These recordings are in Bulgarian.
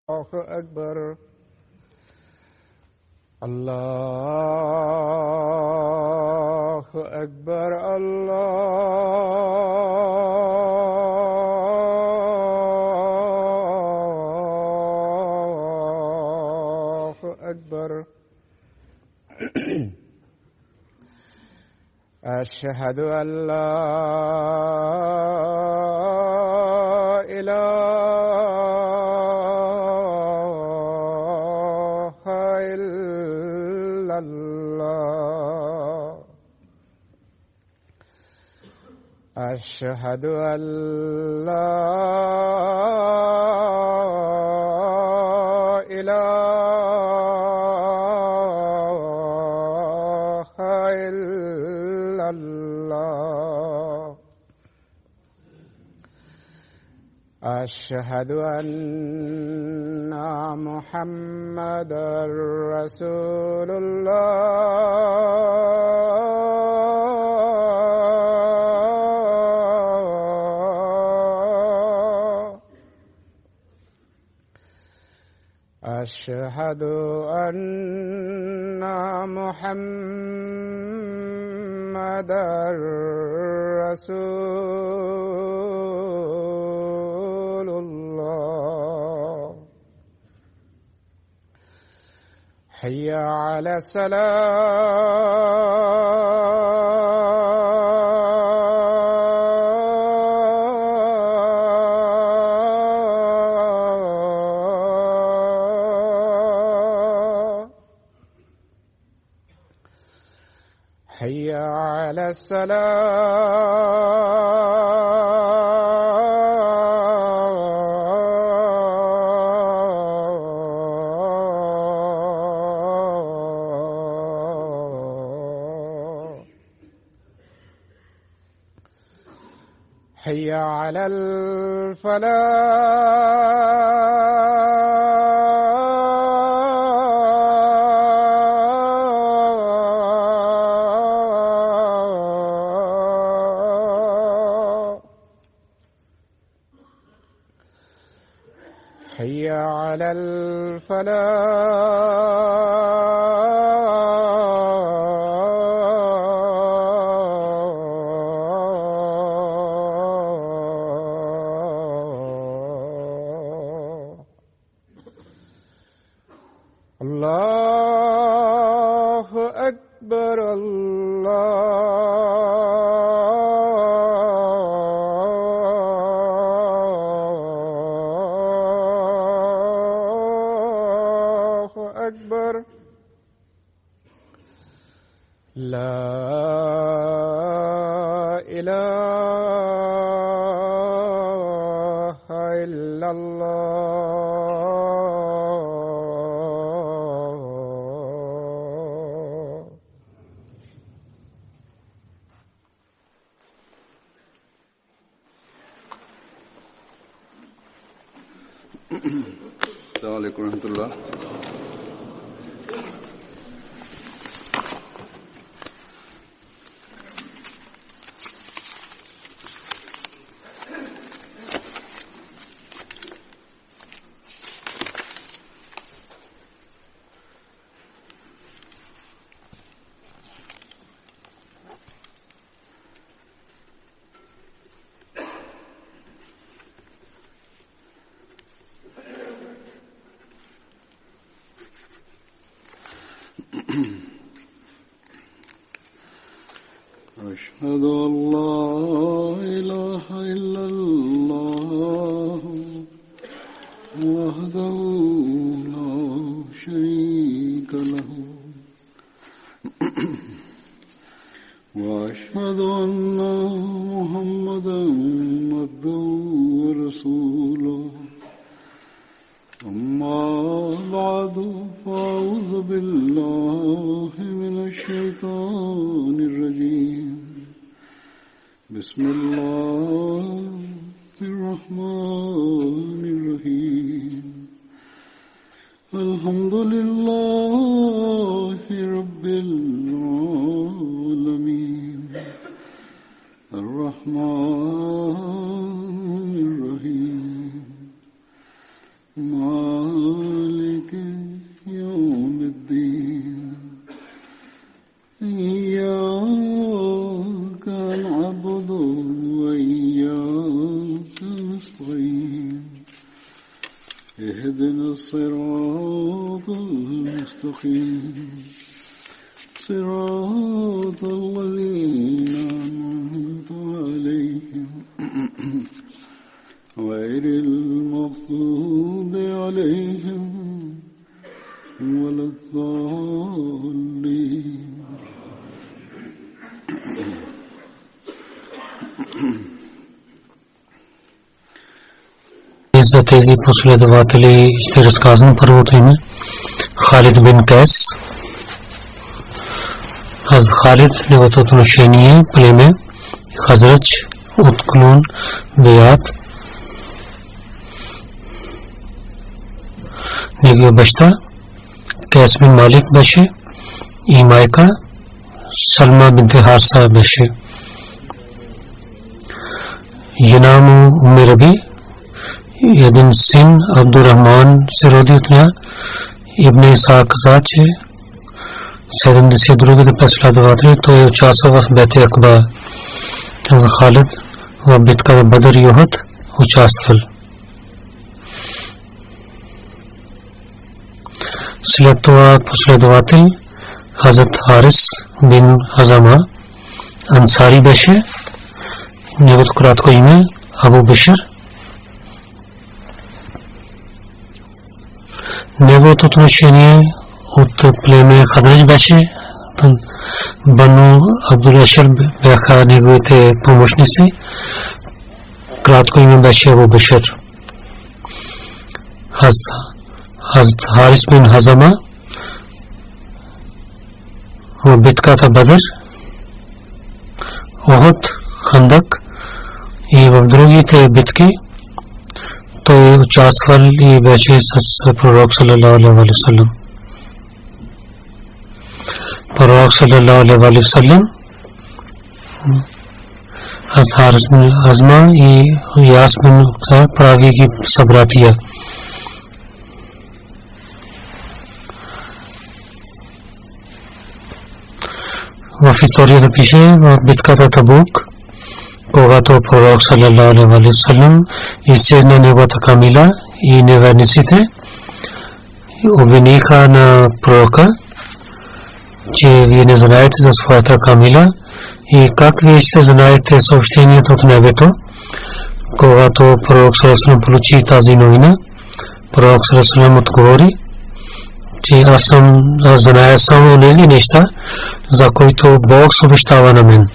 الله أكبر. الله أكبر. الله أكبر. أشهد أن لا إله إلا الله. أشهد أن لا إله إلا الله. أشهد أن محمدًا رسول الله. أشهد أن محمدًا رسول الله. حي على الصلاة. حي على الصلاة. حي على الفلاح. حي على الفلاح. الله أكبر. الله أكبر. لا إله إلا الله. السلام عليكم ورحمة الله. أشهد أن لا إله إلا الله وحده لا شريك له وأشهد أن محمدًا عبده ورسوله. أما بعد فأعوذ بالله من الشيطان الرجيم. بسم الله الرحمن الرحيم. الحمد لله رب العالمين. الرحمن الرحيم. مالك اهدنا الصراط المستقيم صراط الذين أنعمت عليهم غير المغضوب عليهم ولا الضالين. За тези последователи ще разказвам първото име Халид бин Кайс. Аз Халид, неговото отношение, племе, Хазрач, отклон, Бият. Неговия баща Кайс бин Малик беше и майка Салма бинт Харса беше. Жена му Умми Раби, един син Абдурахман се роди от нея. Ибн Иса каза, че 70 другите последователи той участва в Бейт Акба. Халид в битка на Бадър и Ухуд участвал. След това последовател Хазрат Харис бин Хазама Ансари беше. Неговото кратко име Абу Бишр. Неговото отношение от племе Хазрач беше. Бану Абдул-Ашар бяха неговите помощници. Кратко име беше Абу Бишр. Хазрат Харис бин Хазама в битката Бадър, Ухуд, Хандак и в другите битки той участвал и беше с пророк саллаллаху алейхи ва саллям. Пророк саллаллаху алейхи ва саллям Харис бин Хазама и Яс бин Уқба прави ги събратия. В историята пише в битката Табук, когато пророк саллаллаху алейхи ва саллям изсегна неговата камила и неверниците обвиниха на пророка, че вие не знаете за своята камила и как вие ще знаете съобщението от небето. Когато пророк саллаллаху алейхи ва саллям получи тази новина, пророк саллаллаху алейхи ва саллям отговори, че аз зная само тези неща, за които Бог съобщава на мен.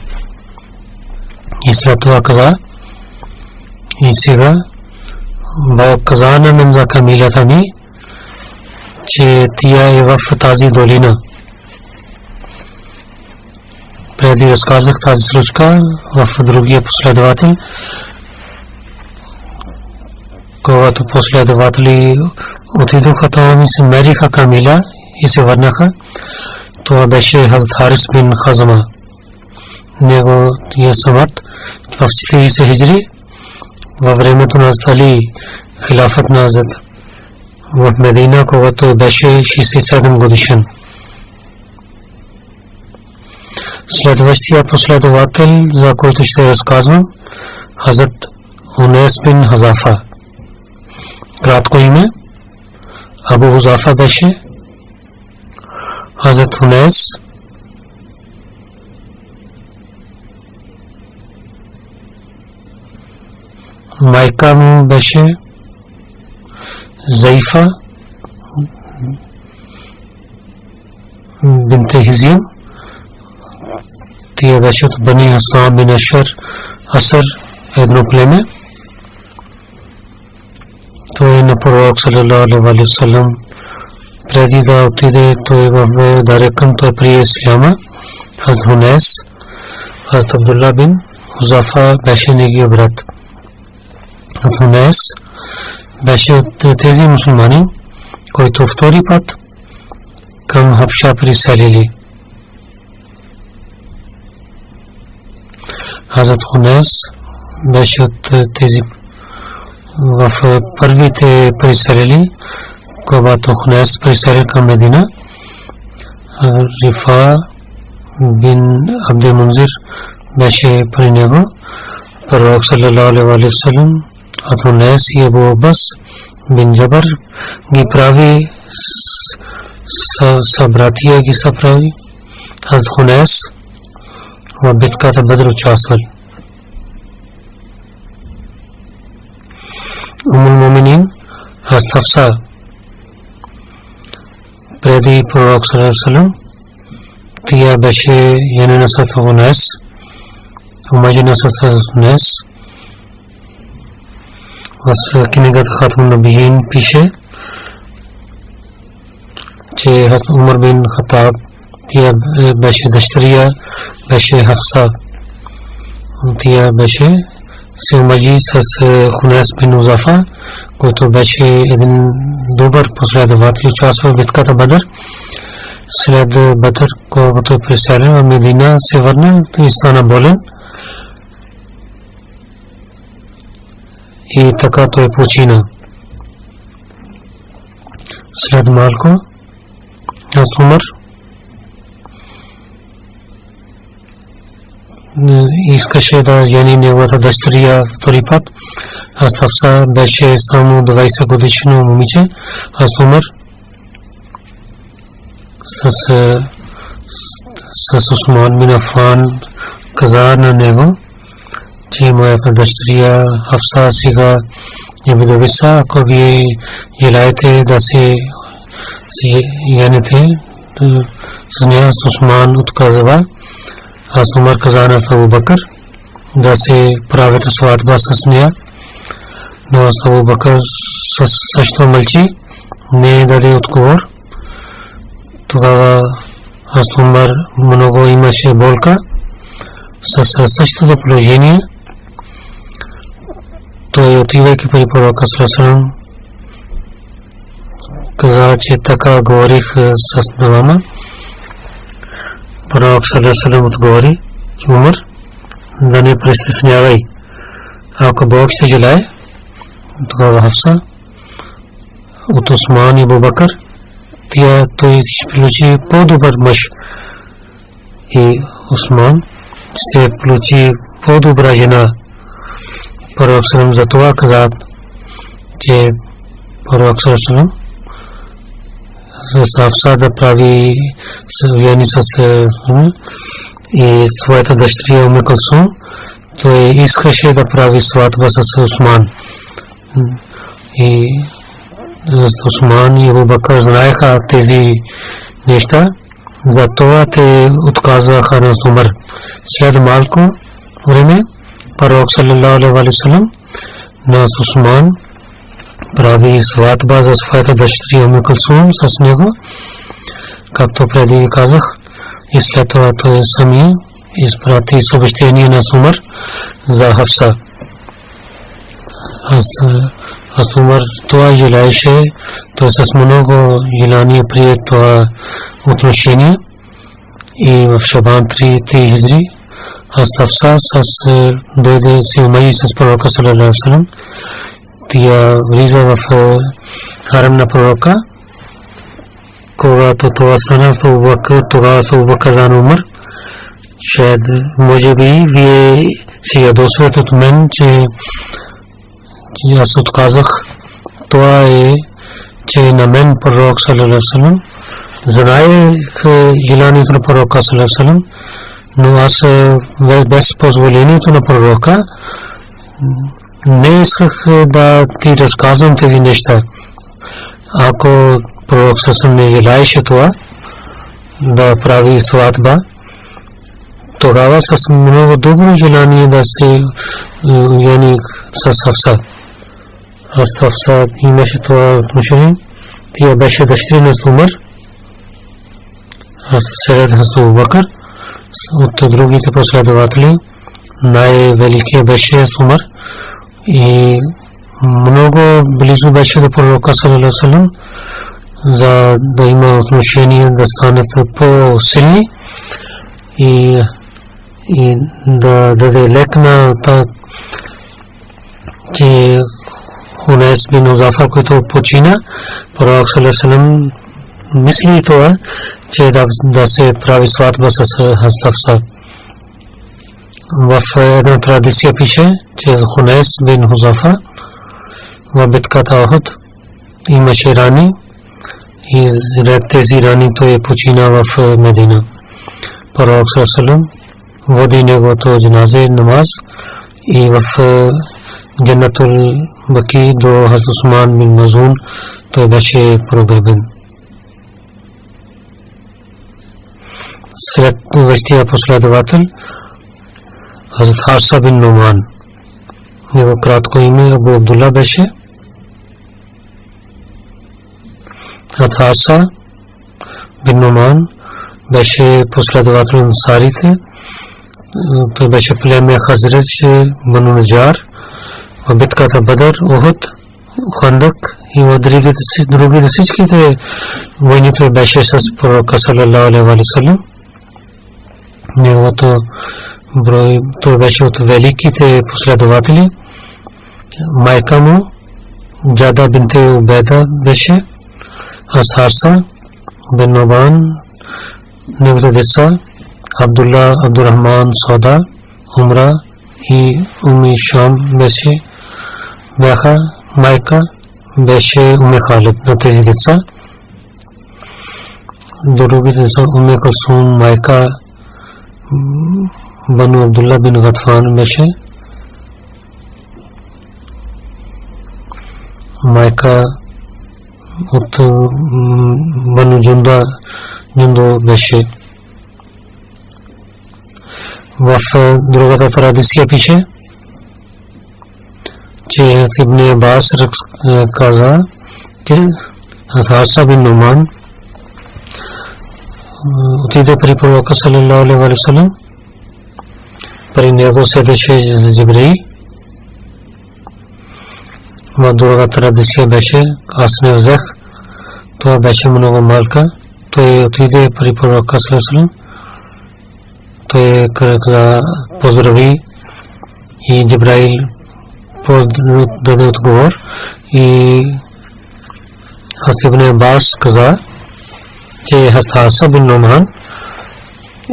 И след това каза, и сега Бог каза на мен за камилата ми, че тя е в тази долина. Преди разказах тази случка в другия последовател. Когато последователи отидоха там и се мериха камила и се върнаха, това беше Хазрат Харис бин Хазама. Него е самат в 40 хиджри във времето на Али, хилафът на Хазрат в Медина, когато беше 67 годишен. Следващия последовател, за който ще разказвам, Хазрат Унайс бин Хазафа. Кратко име Абу Хузафа беше. Хазрат Унайс майка му беше Заифа бинт Хизим. Тя беше от Бани Хасан бин Асар, едно племе. Той е на пророк саллаллаху алейхи ва саллям. Преди да отиде той в Дарекъм, той прие исляма. Хазрат Унайс, Хазрат Абдулла бин Хузафа беше неговия брат. Хазрат Унайс беше от тези мусулмани, които втори път към Хабша приселили. Хазрат Унайс беше от тези в първите приселили, когато Хунайс присели към Медина. Рифа бин Абдул Мунзир беше при него. Пророк саллаллаху алейхи ва саллям, Хунайс и Абу Аббас бин Джабар ги прави събратия ги са прави. Хазрат Хунайс в битката Бадр участвали. Умул Муминин Хазрат преди пророк саллаллаху алейхи ва саллям, тя беше яне на Хазрат Хунайс, омаджи на Хазрат Хунайс. В книгата Хатмун Набиин пише, че Хазрат Умар бин Хаттаб, тя беше дъщеря, беше Хафса. Тя беше се омаджи с Хунайс бин Узафа, който беше един добър последовател, участва в битката Бадър. След Бадър, когато преселя в Медина, се върна и стана болен. И така той почина. След малко Хазрат Умар искаше да жени неговата дъщеря втори път. Хафса беше само 20 годишно момиче. Хазрат Умар с Усман бин Афан каза на него, че моята дъщеря Хафса сега е вдовица, ако вие желаете да се жените с нея. Усман отказва. Хазрат Умар каза на Абу Бакър да се правят сватба с нея, но Абу Бакър също мълчи, не даде отговор. Тогава Хазрат Умар много имаше болка. Със същото положение той, отивайки при пророка саллаллаху алейхи ва саллям, каза, че така говорих с двама. Пророк саллаллаху алейхи ва саллям отговори: Умар, да не притеснявай. Ако Бог се желае, тогава Хафса от Усман и Абу Бакър, той ще получи по-добър мъж. И Усман ще получи по-добра жена. Пророк саллаллаху алейхи ва саллям за това каза, че пророк саллаллаху алейхи ва саллям с Хафса да прави съюз с и своята дъщеря Ум Кулсум. Той искаше да прави сватба с Усман. И Усман и Абу Бакър знаеха тези неща, затова те отказваха на Умар. След малко време пророк саллаллаху алейхи ва саллям на Усман прави сватба за своята дъщеря Ум Кулсум с него, както преди казах. И след това той сами изпрати съобщение на Умар за Хафса. Хазрат Умар това желаеше, той с много желание прие това отношение. И в Шабан 3 хиджри Хафса дойде се омаи с пророка саллаллаху алейхи ва саллям. Тя влиза в харем на пророка. Когато това стана, тогава Абу Бакър на Умар: шайд може би вие се ядосвате от мен, че аз отказах. Това е, че на мен пророк саллаллаху алейхи ва саллям, знаех желанието на пророка саллаллаху алейхи ва саллям, но аз без позволението на пророка не исках да ти разказвам тези неща. Ако пророк съвсем не желаеше това да прави сватба, тогава с много добро желание да се жени с Хафса. Хафса имаше това отношение. Тя беше дъщеря на Умар, сред Абу Бакър. От другите последователи най-великият беше Умар и много близо беше до пророка саллаллаху алейхи ва саллям, за да има отношение да станат по-силни и да даде лек на че Хунайс бин Узафа, който почина. Пророк саллаллаху алейхи ва саллям мисли това, че да се прави сватба с Хафса. В една традиция пише, че Хунайс бин Узафа в битката Охуд имаше рани и ред тези рани той почина в Медина. Пророк саллаллаху води неговото джаназе намаз и в Джаннатул Баки до Хазрат Усман бин Мазун той беше погребан. Сред вещия последовател Хазрат Харса бин Нуман. Него кратко име Абу Абдулла беше. Хазрат Харса бин Нуман беше последовател на ансарите. Той беше племе Хазрач Бану Наджар в битката Бадър, Ухуд, Хандак и в другите всичките войни той беше с пророка саллаллаху алейхи ва саллям. Неговото брой, той беше от великите последователи. Майка му Джада бинте Убайда беше, Харса бин Нуман, неговите деца Абдулла, Абдурахман, Сауда, Умра и Уми Шам бяха. Майка беше Уме Халид на тези деца. Другите деца Уме Кулсум, майка Бану Абдулла бин Гатфан беше. Майка от Бану Джундо беше. В другата традиция пише, че Ибн Аббас каза, че Харса бин Нуман отиде при пророка саллаллаху алейхи ва саллям. При него седеше Джибраил. В друга традиция беше, аз не взех, това беше много малка. Той отиде при пророка саллаллаху алейхи ва саллям. Той поздрави и Джибраил даде отговор и Ибн Аббас каза, че Харса бин Нуман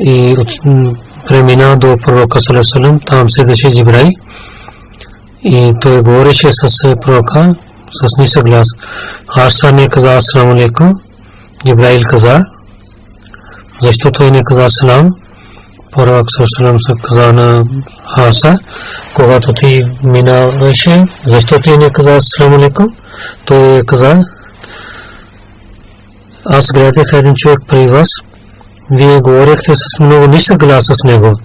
и премина до пророка саллаллаху алейхи ва саллям. Там седеше Джибраил и той говореше с пророка с нисък глас. Харса не каза асаламу алейкум. Джибраил каза, защо той не каза салам? Пророк саллаллаху се каза на Харса, когато ти минаваше, защо ти не каза асаламу алейкум? Той каза, аз гледах един човек при вас, вие говорихте с много нисък глас с него.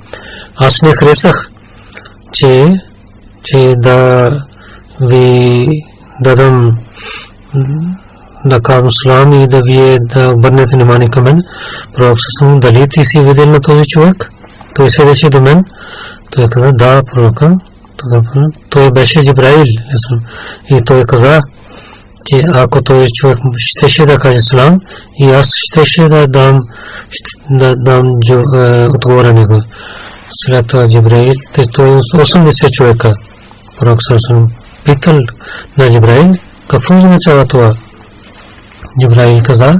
Аз не харесах, че да ви дадам да кажем салам и да вие да обърнете внимание към мен. Пророк саллаллаху дали ти си видел на този човек? Той седеше до мен. Той каза, да, пророка. Той беше Джибраил. И той каза, че ако този човек щеше да каже салам, и аз щеше да дам отговора него. След това Джибраил, той 80 човека. Пророк саллаллаху питал на Джибраил, какво означава това? Джибраил каза,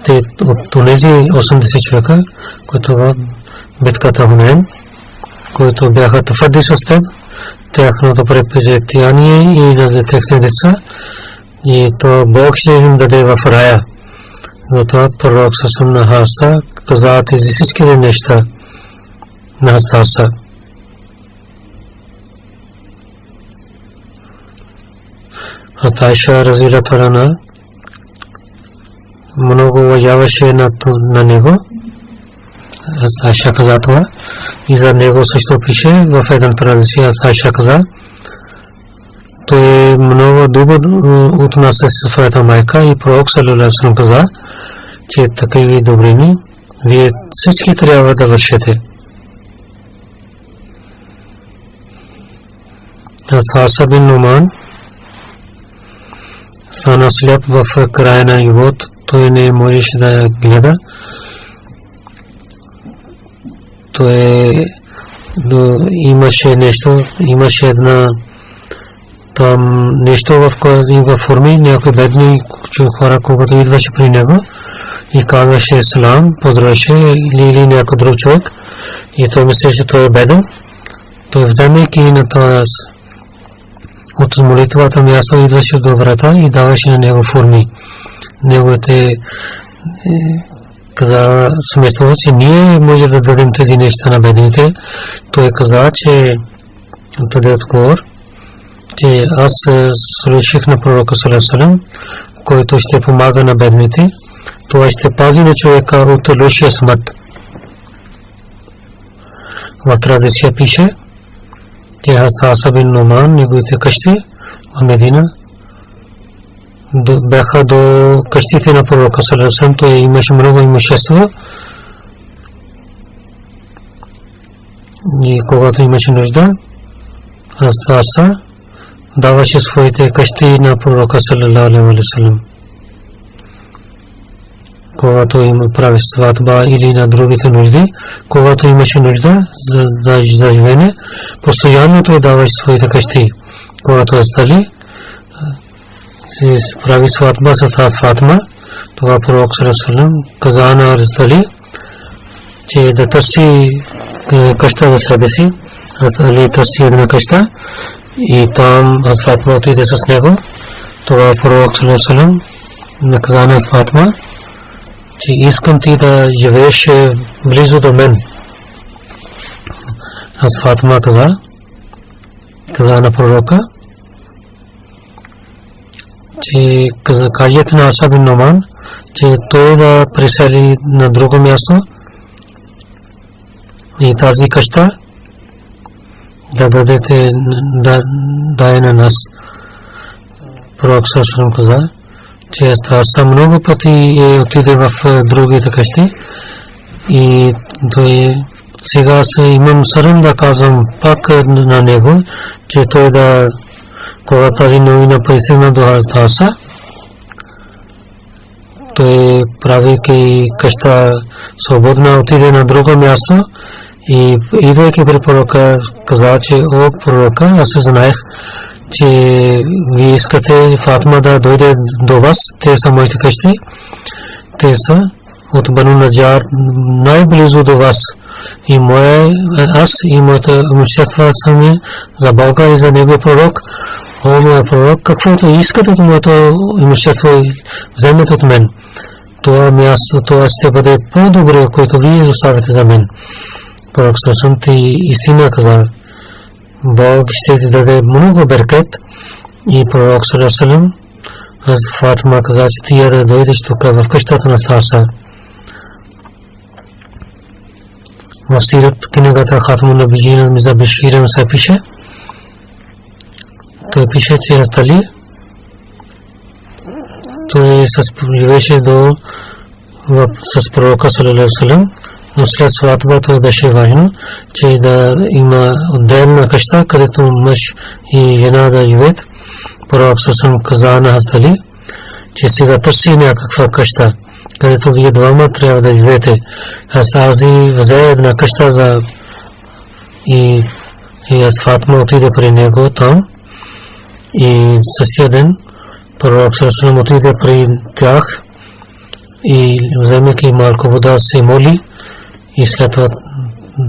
те от тези 80 човека, които в битката Хунейн, които бяха твърди с теб, тяхното препятствие и на техните деца, и то Бог ще им даде в рая. Затова пророк саллаллаху на Харса каза тези всички неща на Харса. Айша разилата рана много уважаваше на него. Айша каза това и за него също пише в един традиция. Айша каза, той много добър отнася се своята майка и пророк саллаллаху алейхи ва саллям каза, че такива добрини вие всички трябва да вършите. Харса бин Нуман стана сляп в края на живот. Той не можеше да гледа. Той имаше нещо, имаше една там нещо в форми, някои бедни хора, когато идваше при него и казваше салам, поздравяше или някой друг човек и той мислеше, че той е беден. Той вземайки на този от молитвата място идваше до врата и даваше на него форми. Неговите каза смисъл, че ние може да дадем тези неща на бедните. Той каза, че даде отговор, че аз слушах на пророка саллаллаху алейхи ва саллям, който ще помага на бедните. Това ще пази на човека от лошия смърт. В традиция пише, че Хазрат бин Нуман, неговите къщи в Медина бяха до къщите на пророка саллаллаху алейхи ва саллям. Той имаше много имущество и когато имаше нужда, Хазрат даваше своите къщи на пророка саллаллаху алейхи ва саллям. Когато има прави сватба или на другите нужди, когато имаше нужда за живеене, постоянно той даваше своите къщи. Когато остали, се прави сватба с Фатима, тогава пророк саллаллаху алейхи ва саллям каза на остали, че да търси къща за себе си. Али търси една къща и там Фатима отиде с него. Тогава пророк саллаллаху алейхи ва саллям каза на Фатима, че искам ти да живееш близо до мен. Аз Фатима каза на пророка, че кажете на Асаб бин Нуман, че той да пресели на друго място и тази къща да бъдете дай на нас. Пророк саллаллаху алейхи ва саллям каза, че съм много пъти отиде в другите къщи и той сега имам срам да казвам пак на него, че той да когато тази новина пристигна до Хазрат, той правейки къща свободна отиде на друго място и идвайки при пророка каза, че о пророка, аз знаех, че ви искате Фатима да дойде до вас. Те са моите къщи. Те са от Бану Наджар най-близо до вас. И аз и моите имущества са за Бога и за Неговия пророк. О, моя пророк, каквото искате от моето имущество, вземете от мен. Това място, това ще бъде по-добре, което вие изоставите за мен. Пророк саллаллаху алейхи ва саллям истина каза, Бог ще ти даде много беркет. И пророк саллаллаху алейхи ва саллям Фатима каза, че ти да дойдеш тук в къщата на Стаса. В сират книгата Хатмун набиин Мирза Башир се пише, той пише, че Али той живееше с пророка саллаллаху алейхи ва саллям, но след сватба това беше важно, че да има отделна къща, където мъж и жена да живеят. Пророк саллаллаху алейхи ва саллям каза на Хазрат Али, че сега търси някаква къща, където вие двама трябва да живеете. Хазрат Али взе една къща за и Фатима отиде при него там и същия ден пророк саллаллаху алейхи ва саллям отиде при тях и вземайки малко вода се моли и след това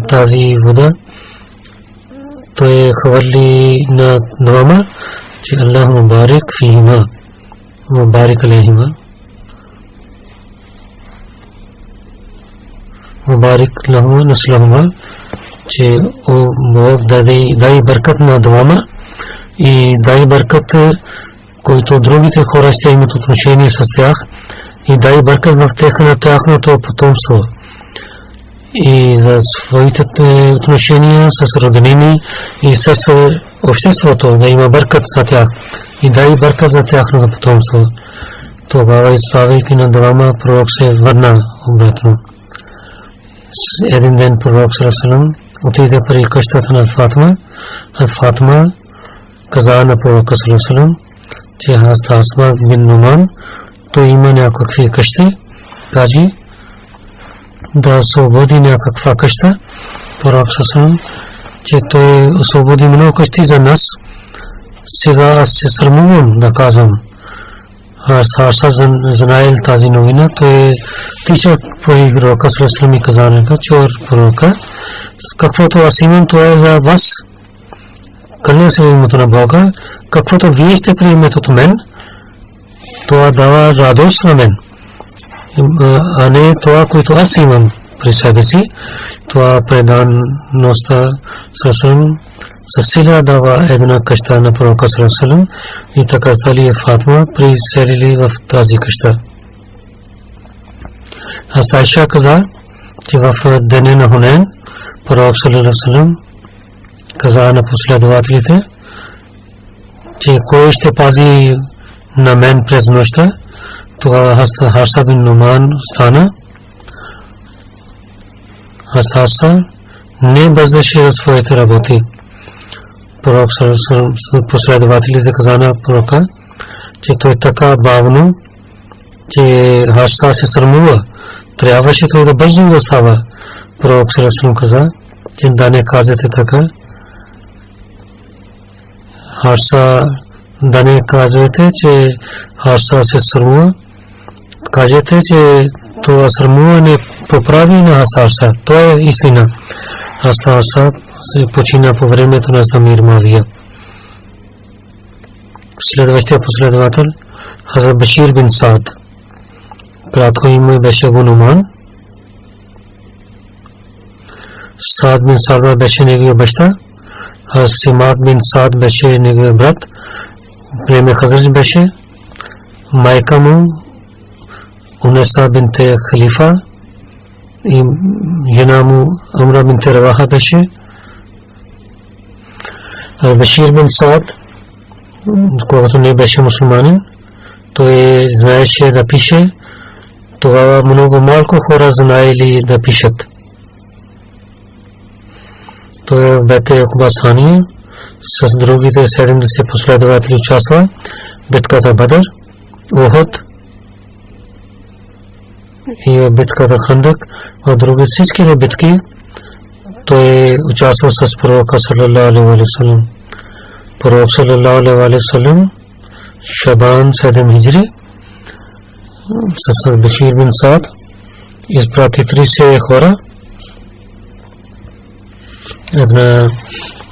тази вода той хвърли на двама, че Аллах мубарик фихима, мубарик алейхима, мубарик лахума наслахума, че Бог дай баркат на двама и дай баркат, който другите хора ще имат отношение с тях, и дай баркат в тяхното потомство и за своите отношения с роднини и с обществото, да има баркат за тях и дай баркат за тяхното потомство. Тогава изставайки на двама, пророк се върна обратно. Един ден пророк саллаллаху алейхи ва саллям отиде при къщата на Фатима. Фатима каза на пророка саллаллаху алейхи ва саллям, че Асма бин Нуман той има някакви къщи, кажи да освободи някаква къща. Пророк саллаллаху алейхи ва саллям, че той освободи много къщи за нас. Сега аз се срамувам да казвам. Харса знаел тази новина, той тича по пророка саллаллаху алейхи ва саллям и каза, че пророка, каквото аз имам, това е за вас. Кълня се името на Бога, каквото вие сте приемете от мен, това дава радост на мен, а не това, което аз имам при себе си. Това предаността съвсем със сила дава една къща на пророка саллаллаху и така стали Фатима приселили в тази къща. Айша каза, че в деня на Хунейн пророк саллаллаху каза на последователите, че кой ще пази на мен през нощта. Тогава Хафса бин Нуман стана. Хафса не бързаше за своите работи. Пророк последователите каза на пророка, че той така бавно, че Хафса се срамува. Трябваше той да бързо да става. Пророк каза, че да не казвате така. Хафса, да не казвате, че Хафса се срамува. Кажете, че това срамуване поправи на Хафса. Това е истина. Хафса се почина по времето на Замир Мавия. Следващия последовател Хазрат Башир бин Саад. Кратко име беше Абу Нуман. Саад бин Саад беше неговия баща. Симак бин Саад беше неговия брат. Време Хазрат беше. Майка му Унеса бинте Халифа и жена му Амра бинте Раваха беше. Башир бин Саад, когато не беше мусулманин, той знаеше да пише. Тогава много малко хора знаели да пишат. Той в Бете Окубасания с другите 70 последователи участва в битката Бадър, Ухуд и в битката Хандак. В други всички битки той участва с пророка саллаллаху алейхи ва саллям. Пророк саллаллаху алейхи ва саллям Шабан 7 хиджри с Башир бин Саад изпрати 30 хора. Една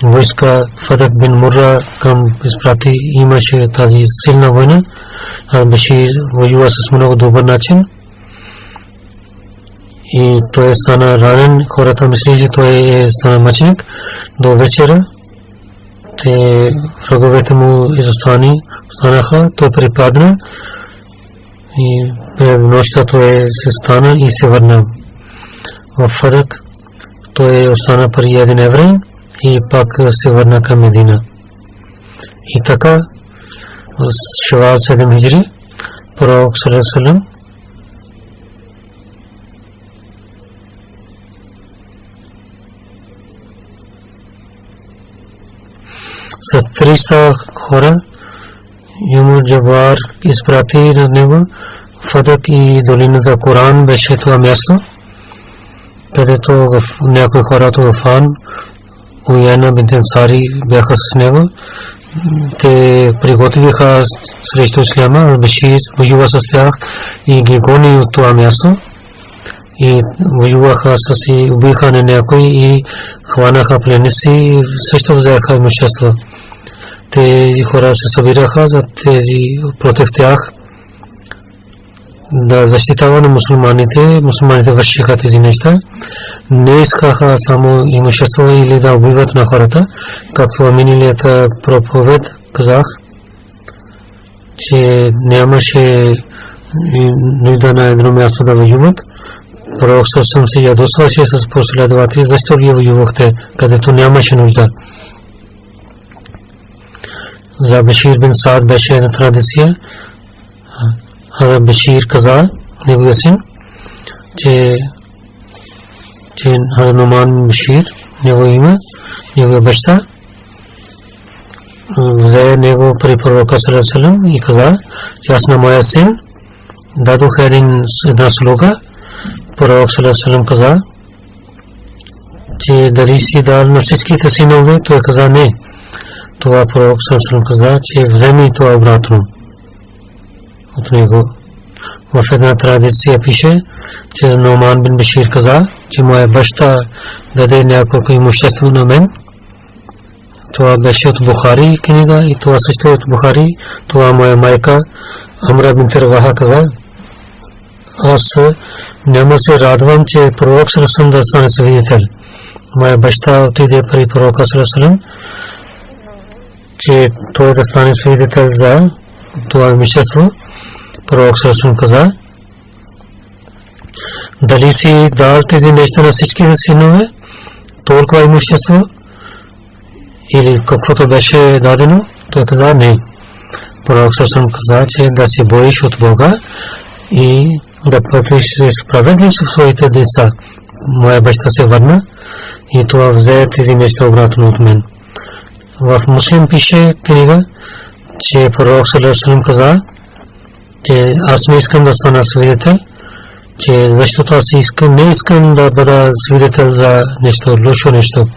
войска Фадак бин Мурра към изпрати. Имаше тази силна война. Башир воюва с много добър начин и той стана ранен. Хората мислили, че той стана мъченик. До вечера те враговете му останаха. Той припадна и през нощта той се стана и се върна. В Фадак той остана при един еврей и пак се върна към Медина. И така в Шавал 7 хиджри пророк саллаллаху алейхи ва саллям с 300 хора Юму Джабар изпрати на него. Фадак и долината Коран беше това място, където някои хора от Афан, Уяна бинт Ансари бяха с него. Те приготвиха срещу исляма. Башир воюва с тях и ги гони от това място. И воюваха с и убиха на някои и хванаха пленници и също взеха имущество. Тези хора се събираха за тези против тях да защитава на мусулманите. Мусулманите вършиха тези неща. Не искаха само имущество или да убиват на хората. Както в миналията проповед казах, че нямаше нужда на едно място да воюват. Пророк съвсем се ядосваше с последователи. Защо вие воювахте, където нямаше нужда? За Башир бин Саад беше една традиция. Хазрат Башир каза, неговия син, че Хазрат Нуман Башир, негово име, неговия баща, взе него при пророка саллаллаху алейхи ва саллям и каза, че аз на моя син дадох една слуга. Пророк саллаллаху алейхи ва саллям каза, че дали си дал на всичките синове. Той каза не. Това пророк саллаллаху алейхи ва саллям каза, че вземи това обратно от него. В една традиция пише, че Нуман бин Башир каза, че моя баща даде няколко имущество на мен. Това беше от Бухари книга и това също от Бухари. Това моя майка Амра бинт Раваха каза: аз няма се радвам, че пророк саллаллаху да стане свидетел. Моя баща отиде при пророка саллаллаху, че той да стане свидетел за това имущество. Пророк саллаллаху каза: дали си дал тези неща на всички синове, толкова имущество, или каквото беше дадено? Той каза: не. Пророк саллаллаху каза, че да се боиш от Бога и да платиш справедливост в своите деца. Моя баща се върна и това взе тези неща обратно от мен. В Муслим пише книга, че пророк саллаллаху каза, че аз не искам да стана свидетел, че защото аз не искам да бъда свидетел за нещо лошо нещо.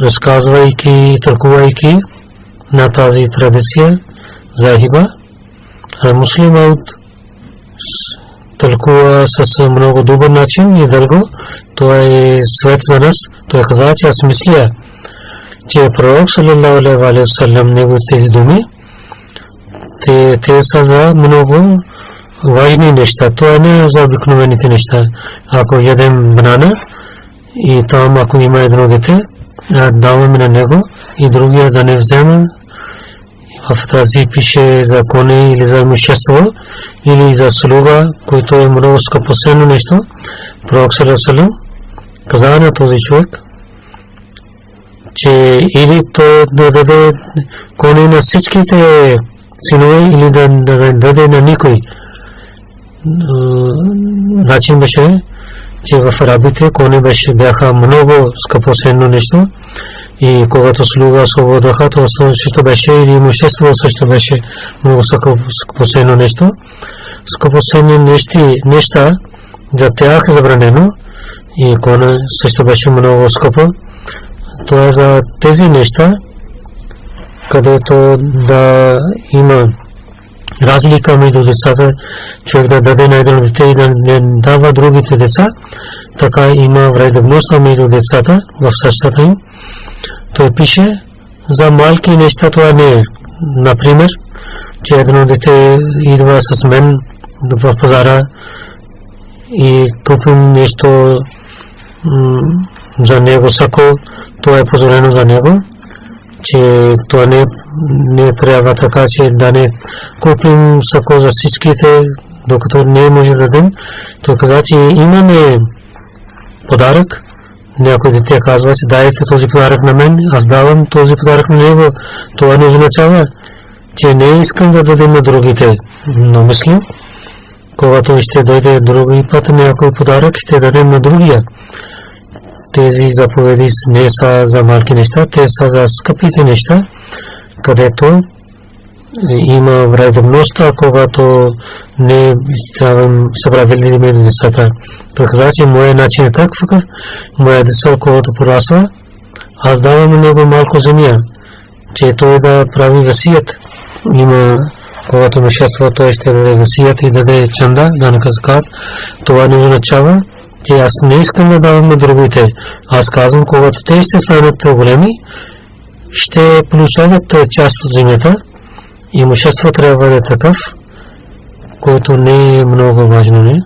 Разказвайки и тълкувайки на тази традиция за хиба, Муслим Ауд тълкува с много добър начин и дълго. Това е свет за нас. Той каза, че аз мисля, че пророк саллаллаху алейхи ва саллям неговите тези думи, те са за много важни неща. Това не е за обикновените неща. Ако ядем банана и там ако има едно дете, даваме на него и другия да не взема. В тази пише за коне или за имущество или за слуга, който е много скъпоценно нещо. Пророк саллаллаху алейхи каза на този човек, че или той да даде коне на всичките синове или да даде на никой. Начин беше, че в арабите коне бяха много скъпоценно нещо. И когато слуга свободаха, то също беше, или имущество също беше много скъпоценно нещо. Скъпоценни неща за тях е забранено и коне също беше много скъпо. Това е за тези неща, където да има разлика между децата, човек да даде на едно дете и да не дава другите деца, така има вредност между децата в същата им. Той пише за малки неща, това не е. Например, че едно дете идва с мен в пазара и купим нещо за него сако, това е позволено за него, че това не трябва така, че да не купим сако за всичките, докато не може да дадем. Той каза, че имаме подарък. Някой дете казва, че дайте този подарък на мен, аз давам този подарък на него. Това не означава, че не искам да дадем на другите. Но мисля, когато ще дойде други път някой подарък, ще дадем на другия. Тези заповеди не са за малки неща, те са за скъпите неща, където има вредност, когато не ставам справедливи между децата. Той каза, че моят начин е такъв, моя деца, когато порасва, аз давам на него малко земя, че той да прави васият. Има, когато имущество, той ще даде васият и даде чанда, данъка закат. Това не означава, че аз не искам да давам на другите. Аз казвам, когато те ще станат големи, ще получават част от земята. Имущество трябва да е такъв, който не е много важно. Не?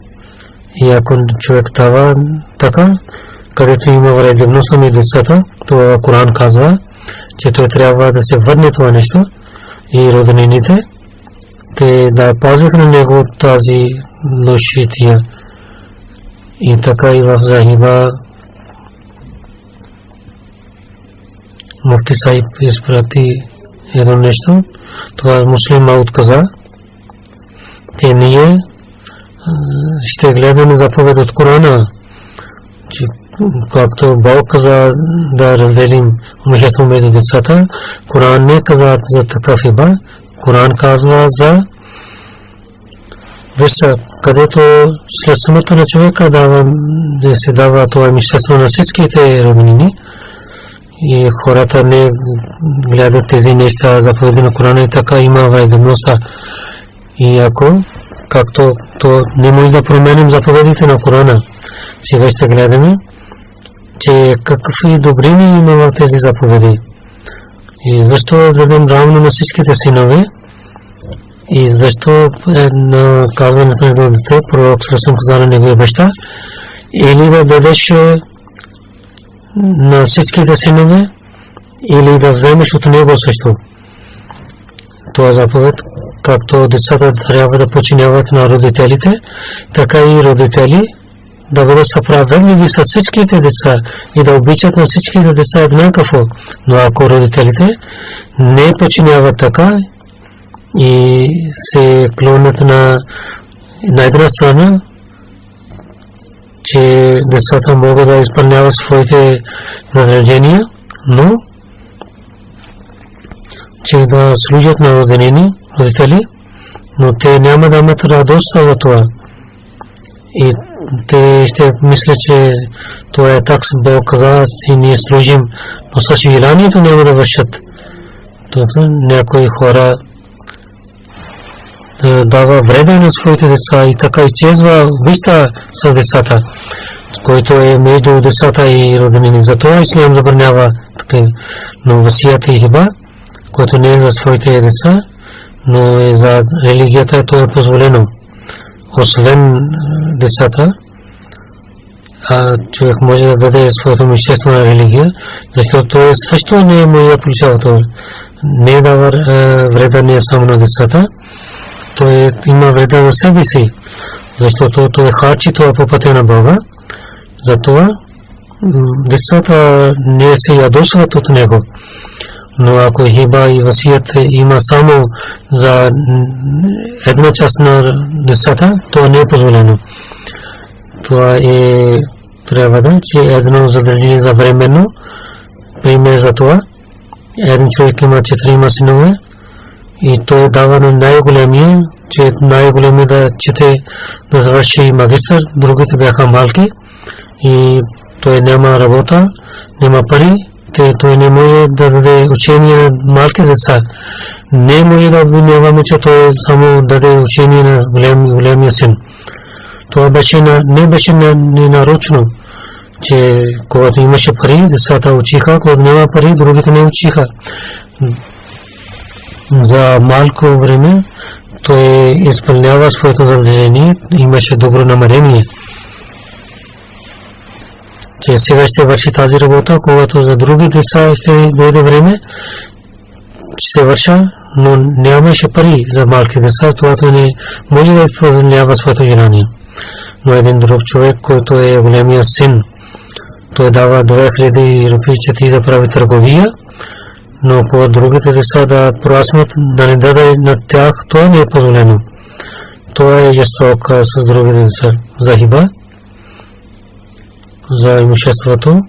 И ако човек дава така, където има вредност между децата, това Коран казва, че той трябва да се върне това нещо и роднините, те да пазят на него тази лошития. И така и в Захиба Муфти Сайб изпрати едно нещо. Това Муслим Ауд каза, че ние ще гледаме заповед от Корана, че както Бог каза да разделим имущество между децата, Коран не каза за такъв хиба. Коран казва за веса, където след смъртта на човека да се дава това имущество на всичките роднини. И хората не гледат тези неща заповеди на Корана и така има вредността. И ако както то не може да променим заповедите на Корана, сега ще гледаме че какви добрини има в тези заповеди. И защо дадем равно на всичките синове? И защо на казването на дете, пророк Сърсъм каза на неговия баща, или да дадеш на всичките синове, или да вземеш от него също. Това заповед, както децата трябва да подчиняват на родителите, така и родители да бъдат справедливи с всичките деца и да обичат на всичките деца еднакво. Но ако родителите не подчиняват така и се клонят на една страна, че децата могат да изпълняват своите задължения, но че да служат на родители, но те няма да имат радост за това. И те ще мислят, че това е такс, Бог каза и ние служим, но с желанието няма да вършат. Някои хора дава вреда на своите деца и така изчезва обичта с децата, който е между децата и роднини. Затова ислям забранява така, но васията и хиба, който не е за своите деца, но е за религията, то е позволено. Освен децата, човек може да даде своето имущество на религия, защото той също не е моя получател. Не дава вреда не само на децата, той има вреда на себе си, защото той харчи това по пътя на Бога. Затова децата не се ядосват от него. Но ако хиба и васият има само за една част на децата, то не е позволено. Това е трябва да, че едно задължение за временно. Пример за това, един човек има 4 синове и той дава на най-големия, че най-големия да чете да завърши магистър, другите бяха малки и той няма работа, няма пари. Той не може да даде учение на малки деца. Не може да обвиняваме, че той само даде учение на големия син. Това не беше ненарочно, че когато имаше пари, децата учиха, когато няма пари, другите не учиха. За малко време той изпълнява своето задължение, имаше добро намерение, че сега ще върши тази работа, когато за други деца ще дойде време, ще върша, но нямаше пари за малки деца, това не може да изпълнява своето желание. Но един друг човек, който е големия син, той дава 2000 рупии да прави търговия, но когато другите деца да просмат да не даде на тях, това не е позволено. Това е жестока с другите деца. За хиба, за имуществото,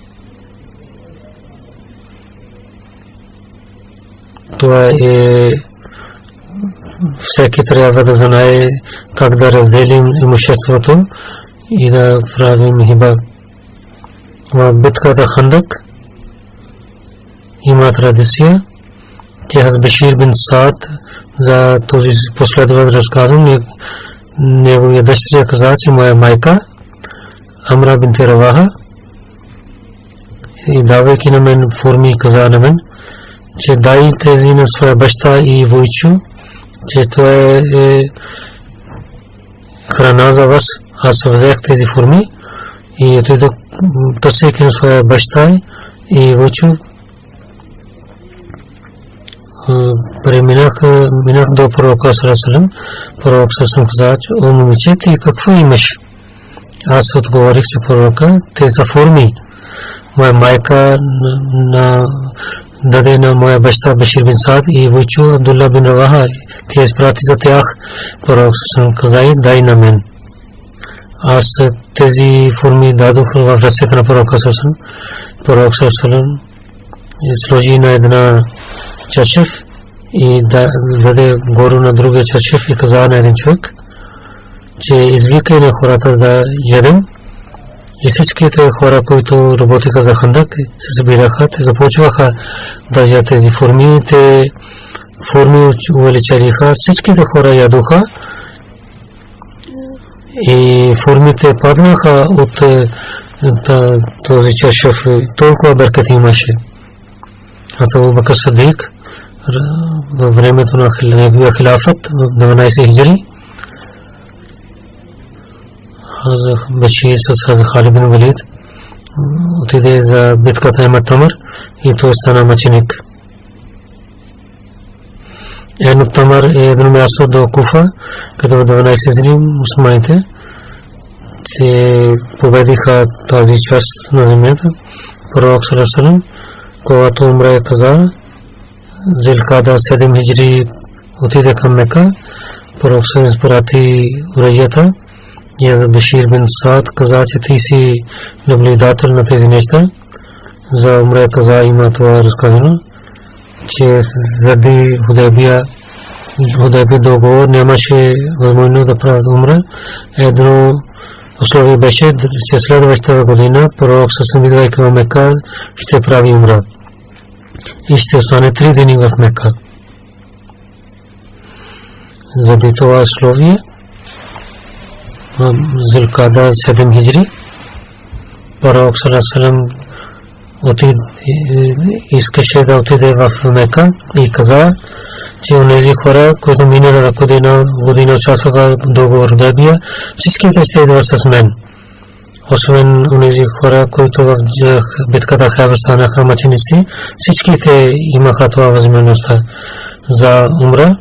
това е всеки трябва да знае как да разделим имуществото и да правим хиба. В битката Хандак има традиция, че Хазрат Башир бин Саад за този последващ разказвам, неговия дъщеря каза, че моя майка Амра бинт Раваха и давайки на мен форми каза на мен, че дай тези на своя баща и войчо, че това е храна за вас. Аз взех тези форми и отидох търсейки на своя баща и войчо. Минах до пророка Сарасалам. Пророк Сарасалам каза, о момиче, ти какво имаш? Аз отговорих, че пророка, те са форми. Моя майка даде на моя баща Башир бин Саад и войчо Абдулла бин Раваха. Тя изпрати за тях. Пророк Сарасалам каза, дай на мен. Аз тези форми дадох в ръцете на пророка Сарасалам. Пророк Сарасалам сложи на една чашев и даде горе на другия чашев и каза на един човек, че извикай на хората да ядем. И всичките хора, които работиха за Хандак, се събираха, те започваха да ядат тези форми, те форми увеличаваха, всичките хора ядоха и формите паднаха от този чашов толкова бъркат имаше. А Абу Бакр Сидик във времето на неговия хилафът в 12 хиджри Башир с Халид бин Валид отиде за битката на Тамар и той стана мъченик. Ен Тамар е едно място до Куфа, като в 12 хиджри мусулманите се победиха тази част на земята. Пророк саллаллаху алейхи ва саллям, когато умре, каза Зилкада 7 хиджри отиде към Мека. Пророк се изпрати оръжията. И Башир бин Саад каза, че ти си наблюдател на тези неща. За умре каза, има това разказано, че заради Худайбия договор нямаше възможност да прави умра. Едно условие беше, че следващата година пророк със идвайки в Мека ще прави умра и ще остане 3 дни в Мека. Заради това условие Зилкада 7 хиджри пророк саллаллаху алейхи искаше да отиде в Мека и каза, че онези хора, които минала година участваха в договор Худайбия, всичките ще идват с мен. Освен онези хора, които в битката Хайбар станаха мъченици, всичките имаха това възможността за умра,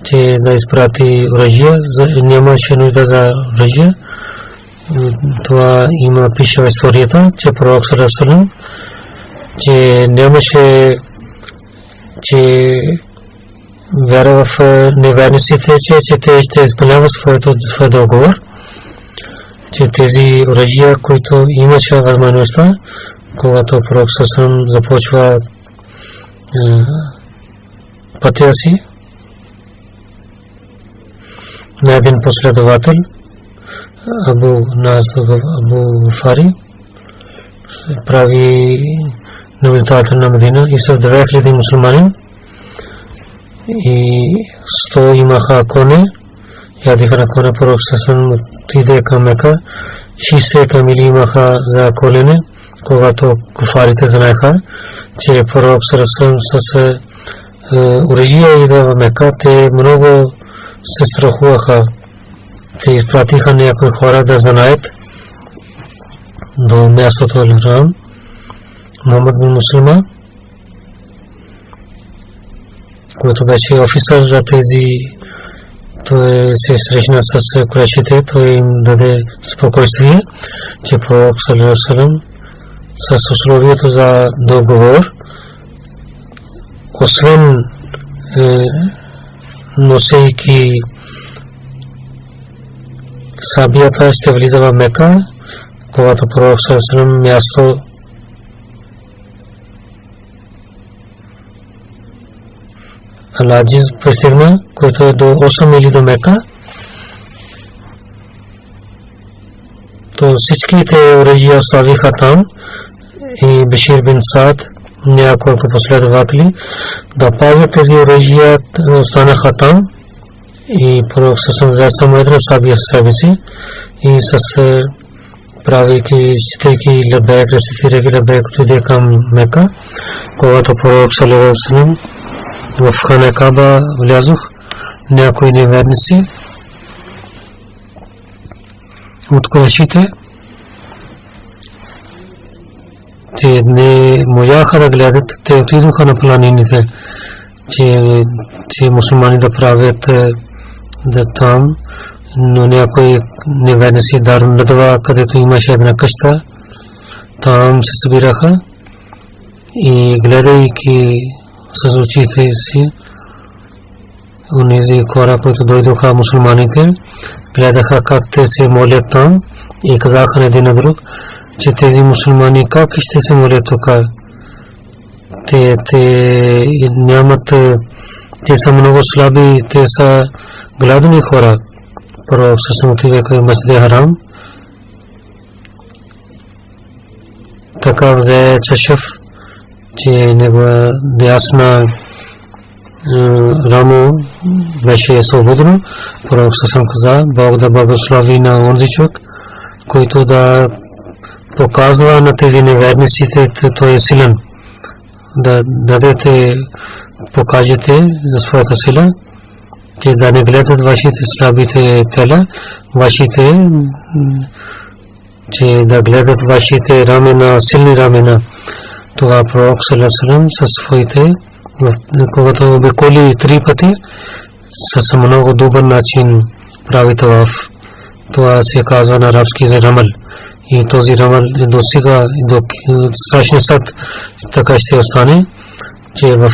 че да изпрати оръжие. Нямаше нужда за оръжие. Това има пише в историята, че пророк саллаллаху алейхи ва саллям, че нямаше, че вяра в неверниците, че те ще изпълняват своя договор, че тези оръжия, които имаше възможността, когато пророк саллаллаху алейхи ва саллям започва пътя си, на един последовател Абу Фари прави наблюдател на Медина и с 9000 мусулмани и 100 имаха коне, ядиха на коне. Пророк саллаллаху отиде към Мека, 60 камили имаха за колене. Когато куфарите знаеха, че пророк саллаллаху с оръжие идва в Мека, те много се страхуваха. Те изпратиха някои хора да знаят до мястото Ал-Рам. Мухаммад бин Муслима, който беше офицер за тези, той се срещна с курайшите, той им даде спокойствие, че пророк саллаллаху алейхи ва саллям с условието за договор, освен носейки сабията, ще влиза в Мека, когато пророк саллаллаху алейхи ва саллям място Аладжиз пристигна, който е до 8 мили до Мека. То всичките оръжия оставиха там и Башир бин Саад, няколко последователи, да пазят тези оръжия, останаха там и пророк саллаллаху алейхи ва саллям взе само една сабия със себе си и с правейки, четейки лабейк, рецитирайки лабейк, отиде към Мека. Когато пророк саллаллаху алейхи ва саллям в Хана Каба влязох, някои неверници от курайшите, те не можаха да гледат, те отидоха на планините, че мусулмани да правят да там, но някои неверници Дарун Надва, където имаше една къща, там се събираха и гледайки с очите си онези хора, които дойдоха мусулманите, гледаха как те се молят там и казаха на един на друг, че тези мусулмани как ще се молят тук. Те нямат, те са много слаби, те са гладни хора. Пророк се отиде към Масджид Харам, така взе чашъв, че негова дясна рамо беше свободно. Пророк се каза, Бог да благослови на онзи човек, който да показва на тези неверниците, то е силен. Да дадете, покажете за своята сила, че да не гледат вашите слабите тела, вашите, че да гледат вашите рамена, силни рамена. Това пророк саллаллаху алейхи ва саллям със своите, когато обиколи 3 пъти, с много добър начин прави таваф. Това се казва на арабски за рамъл. И този рамъл до сега, до страшния съд, така ще остане, че в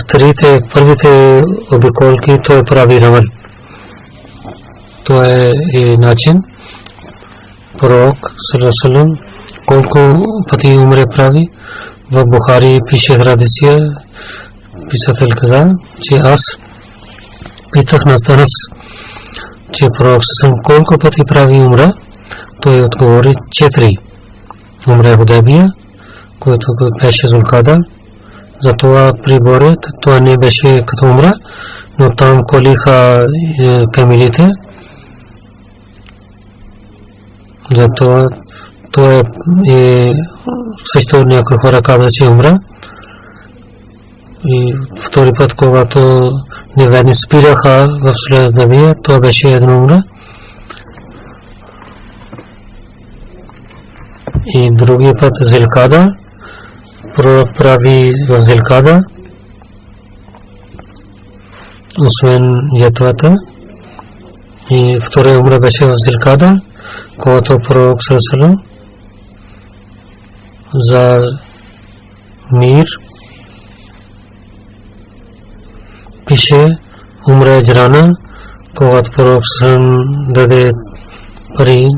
първите обиколки той прави рамъл. Това е начин. Пророк саллаллаху алейхи ва саллям колко пъти умре прави. В Бухари пише традиция, писател каза, че аз питах на Анас, че пророк саллаллаху колко пъти прави умра. Той отговори 4. Умре Худайбия, който беше Зулкада. Затова приборът, това не беше като умра, но там колиха камилите. Затова това е също някои хора казват, че умра. И втори път, когато неверни спираха в Худайбия, това беше едно умра. И другия път Зилкада, пророк прави в Зилкада, освен ятвата. И втория умра беше в Зилкада, когато пророк саллаллаху за мир пише умра Джрана, когато пророк саллаллаху даде пари.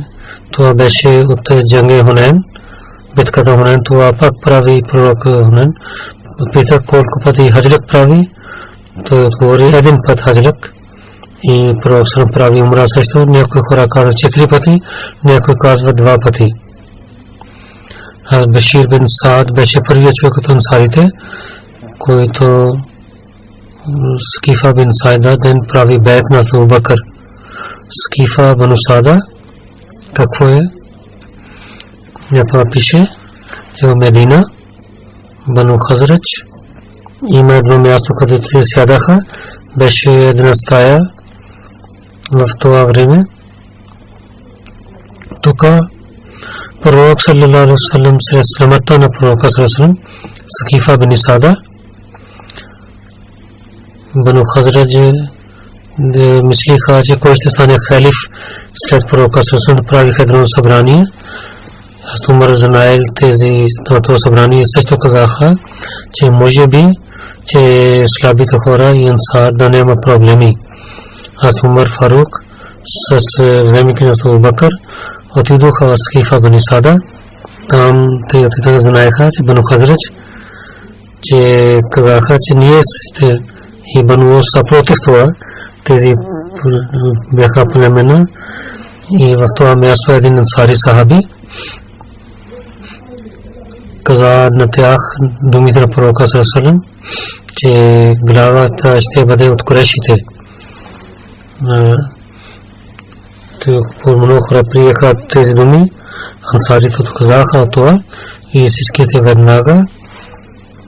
Това беше от Джанге Хунейн, битката Хунейн. Това пак прави пророк Хунейн. Питах колко пъти хаджлак прави. Той отговори 1 път хаджлак. И пророк саллаллаху прави умра също. Някои хора казват 4 пъти, някои казват 2 пъти. Башир бин Саад беше първият човек от ансарите, който Скифа бин Сайда ден прави бейт на Абу Бакър. Скифа бин Сада какво е? Това пише, че в Медина, Бану Хазрач, има едно място, където те сядаха, беше една стая в това време. Тук пророк саллаллаху алейхи ва саллям след смъртта на пророка саллаллаху алейхи ва саллям, Скифа бин Сада, Бану Хазрач мислиха, че кой ще стане халиф след пророка саллаллаху алейхи ва саллям, правиха едно събрание. Аз Умар знаел тези това събрание, също казаха, че може би, че слабите хора и ансар да няма проблеми. Аз Умар Фарук с вземайки на Абу Бакър отидоха в Скифа бин Сада. Там те знаеха, че Бану Хазрач, че казаха, че ние сте и Бану са против това. Тези бяха племена и в това място един ансари сахаби каза на тях думите на пророка саллаллаху алейхи ва саллям, че главата ще бъде от Курешите. Много хора приеха тези думи, ансарите казаха това и всичките веднага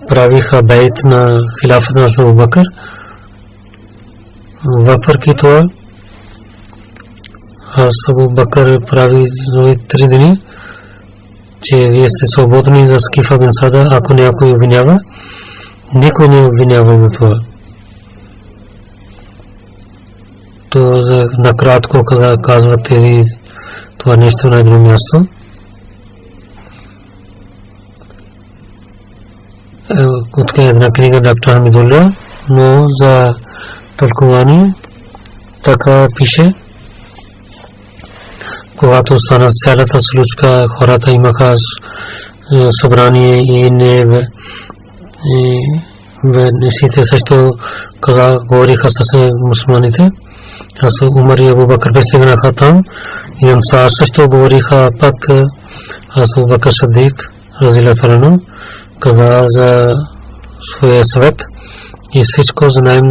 правиха бейт на хилафата на Абу Бакър. Въпреки това, Абу Бакър прави 3 дни, че вие сте свободни за Скифа бин Сада, ако някой обвинява, никой не обвинява за това. То накратко казват тези това нещо на едно място. От една книга доктор Хамидулла, но за тълкуване така пише. Когато стана цялата случка, хората имаха събрание и венесите също говориха с мусулманите. Аз Умар и Абу Бакър пристигнаха там и ансар също говориха пак. Аз Абу Бакър Сидик разилата рано каза за своя съвет и всичко знаем,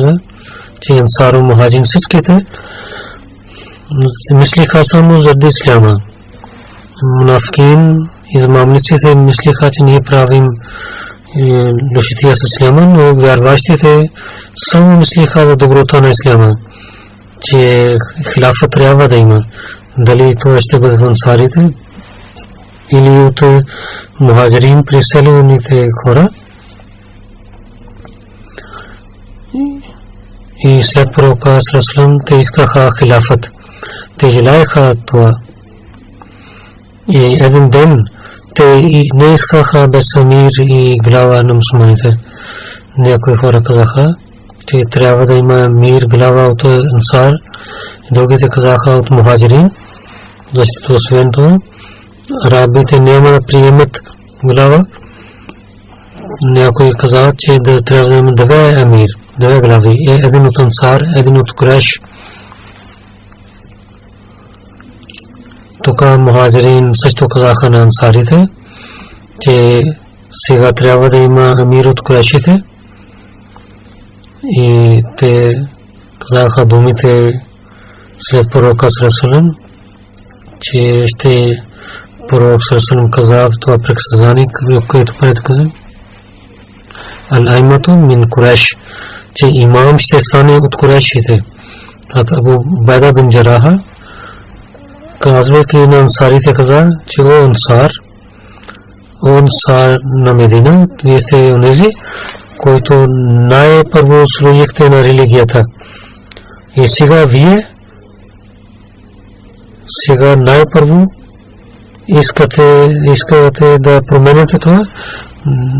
че ансар и мухаджин всичките мислиха само заради исляма. Мунафикин, измамниците мислиха, че ние правим лошития с исляма, но вярващите само мислиха за доброто на исляма, че хилафа трябва да има. Дали това ще бъдат ансарите или от мухаджирин, преселените хора. И след пророка саллаллаху те искаха хилафът. Те желаеха това. И един ден те не искаха без амир и глава на мусулманите. Някои хора казаха, че трябва да има мир, глава от ансар. Другите казаха от мухаджирин, защото освен това арабите няма да приемат глава. Някои казаха, че да трябва да има две амир, две глави, един от ансар, един от Курайш. Тук мухаджирин също казаха на ансарите, че сега трябва да има амир от Курайшите. И те казаха думите след пророка саллаллаху, че ще пророк саллаллаху каза това предсказание, което предказа. Ал-аймату мин Курайш, че имам ще стане от Курайшите. Абу Убайда бин Джараха, казвайки на ансарите, каза, че о ансар на Медина, вие сте онези, които най-първо служихте на религията. И сега вие най-първо искате да промените това.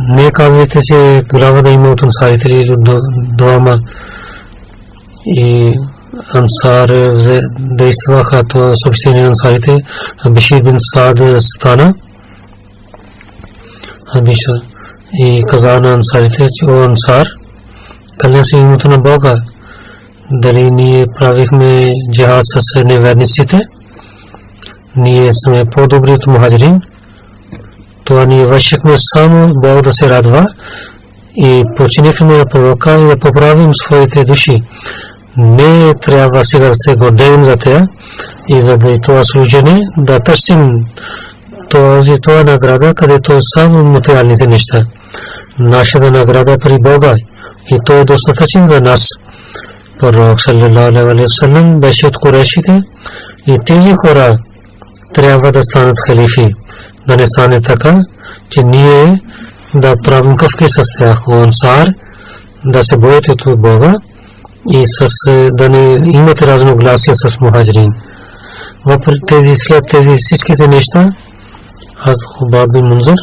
Не казвайте, че глава да има от ансарите или двама. И ансар действаха това съобщение на ансарите. Бишир бин Саад стана и каза на ансарите, че о ансар, кълня се името на Бога, дали ние правихме джихад с неверниците, ние сме по-добри от мухаджирин. Това ние вършихме само Бог да се радва и починихме на пророка и да поправим своите души. Не трябва сега да се гордеем за това и за това служение да търсим това награда, където само материалните неща. Нашата награда при Бога и то е достатъчен за нас. Пророк саллаллаху алейхи ва саллям беше от Курайшите и тези хора трябва да станат халифи. Да не стане така, че ние да правим къвки с тях. Ансар да се боят от Бога и да не имате разногласия с мухаджирин. Въпреки след тези всичките неща, аз Хубаб бин Мунзир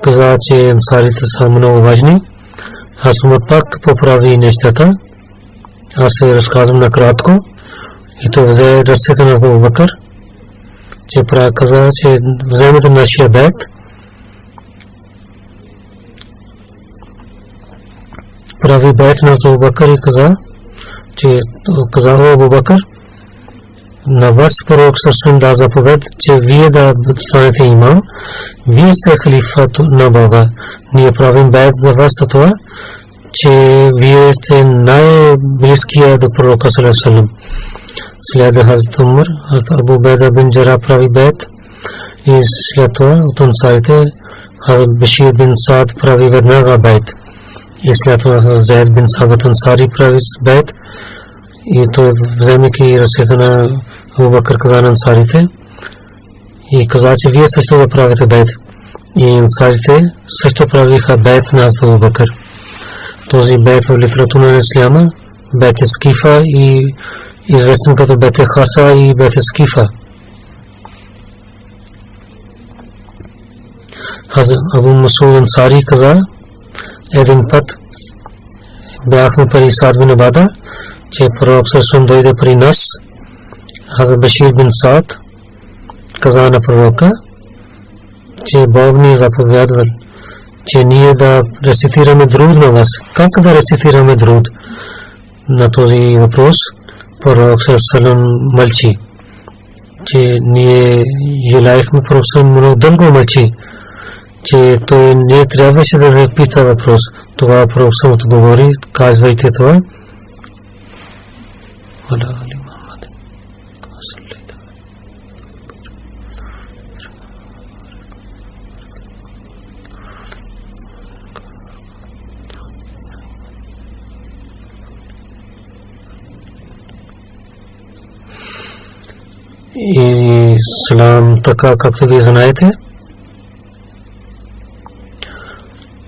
каза, че ансарите са много важни. Аз пак поправи нещата. Аз се разказвам накратко. И то взе ръцете на Абу Бакър, че каза, че вземете нашия бейт. Прави бейт на Абу Бакър и каза Абу Бакър, на вас пророк саллаллаху да заповед, че вие да станете имам, вие сте халифът на Бога. Ние правим бейт за вас за това, че вие сте най-близкия до пророка саллаллаху. След Хазрат Умар, Хазрат Абу Убайда бин Джарах прави бейт и след това от ансарите Хазрат Бишир бин Саад прави веднага бейт. И след това Хазрат Зайд бин Сабит Ансари прави бейт и той вземайки ръцете на Абу Бакър каза на ансарите и каза, че вие също да правите бейт. И ансарите също правиха бейт на Абу Бакър. Този бейт в литература на исляма, бейт Скифа и известен като бейт Хаса и бейт Скифа. Абу Масуд Ансари каза, един път бяхме при Саад бин Убада, че пророк саллаллаху дойде при нас. Хазрат Башир бин Саад каза на пророка, че Бог ни заповядвал, че ние да рецитираме друд на вас. Как да рецитираме друд? На този въпрос пророк саллаллаху мълчи, че ние желаехме пророк много дълго мълчи, че той не трябваше да репита въпрос. Тогава пророк отговори, казвайте това. и салам, така както вие знаете.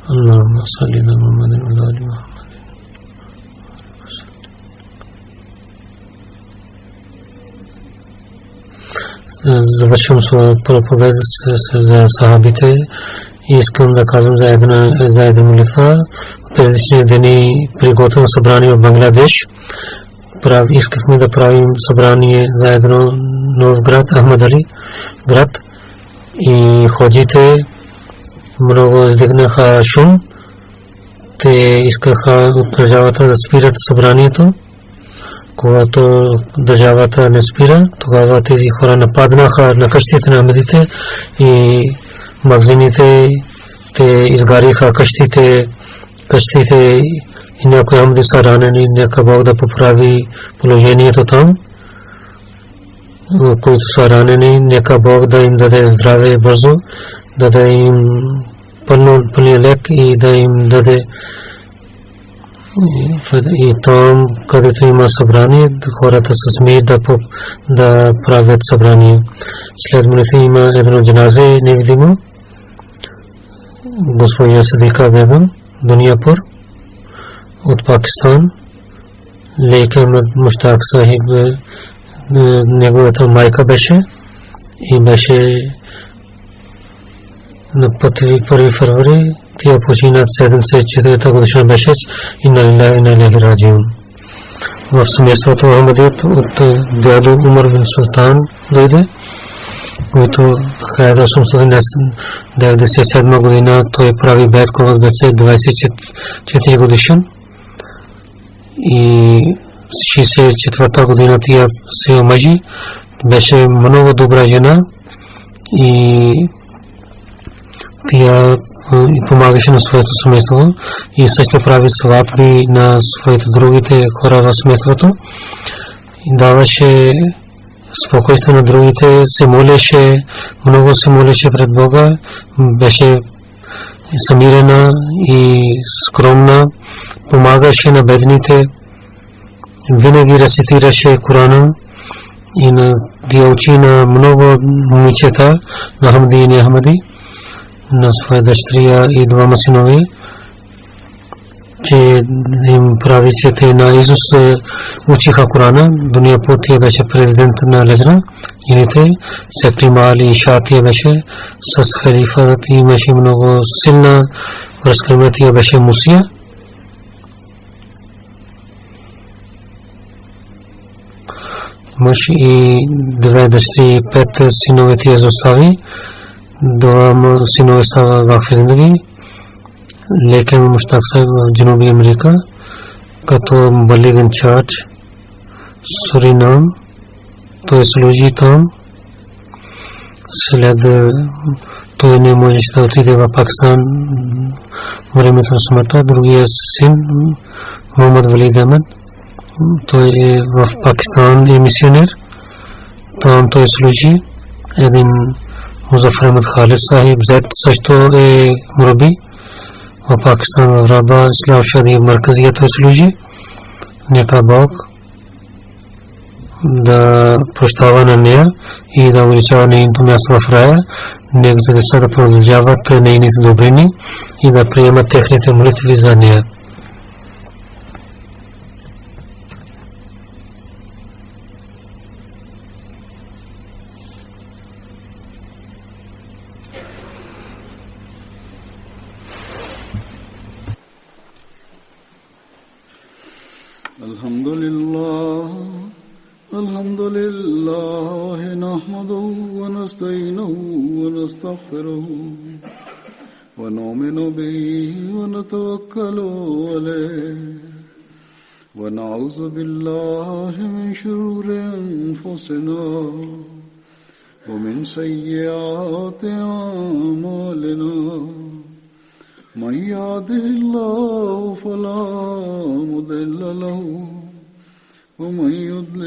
Аллахумма салли ала Мухаммадин ва али Мухаммад. Завършвам своя проповед за сахабите и искам да казвам за една молитва. Предишния ден приготвям събрание в Бангладеш. Искахме да правим събрание за едно нов град, Ахмадали град, и ходите много издигнаха шум. Те искаха от държавата да спират събранието. Когато държавата не спира, тогава тези хора нападнаха на къщите на Ахмадите и магазините, те изгариха къщите и някои Ахмади са ранени. Нека Бог да поправи положението там. Които са ранени, нека Бог да им даде здраве бързо, да даде им пълния лек и да им даде. И там, където има събрание, хората се смеят да правят събрание. След молитва има едно джаназе невидимо. Госпожа Садика Бегам, Дуняпур, от Пакистан. Леке Муштак Сахиб, неговата майка беше и беше на 1 февруари. Тя почина 74-та годишна беше и на Илахи Раджиун. В семейството Ахмадият от дядо Умар бин Султан дойде, който 1897 година той прави бейт, когато беше 24 годишен. И 64-та година тя се омъжи, беше много добра жена и тя помагаше на своето семейство и също прави сватби на своите другите хора в семейството и даваше спокойствие на другите, се молеше, много се молеше пред Бога, беше самирена и скромна, помагаше на бедните, винаги рецитираше Корана и ги учи на много момичета, на Ахмади и неахмади, на своя дъщеря и двама синове, че им прави, че те на Исус учиха Корана. Дуняпур тя беше президент на Лезна, ините Секретар Мали Шah тя беше с халифа, имаше много силна връзка, тя беше мусия. Мъж и две дъщери, 5 синове тя заостави. Двама синове са в Зиндаги. Леке Муштак Сахиб в Джануби Америка, като балиган чарч, Суринам, той служи там. След той не можеше да отиде в Пакистан времето на смъртта. Другия син, Мохамед Валид Ахмед, той е в Пакистан, е мисионер. Там той служи. Един Музафар Ахмед Халид Сахиб Зет също е мураби в Пакистан, в Раба, Ислам Шади Марказия той служи. Нека Бог да прощава на нея и да увеличава нейното място в рая, неговите деца да продължават нейните добрини и да приемат техните молитви за нея. الحمد لله نحمده ونستعينه ونستغفره ونؤمن به ونتوكل عليه ونعوذ بالله من شرور أنفسنا ومن سيئات أعمالنا من يهده الله فلا مضل له ومن يضلل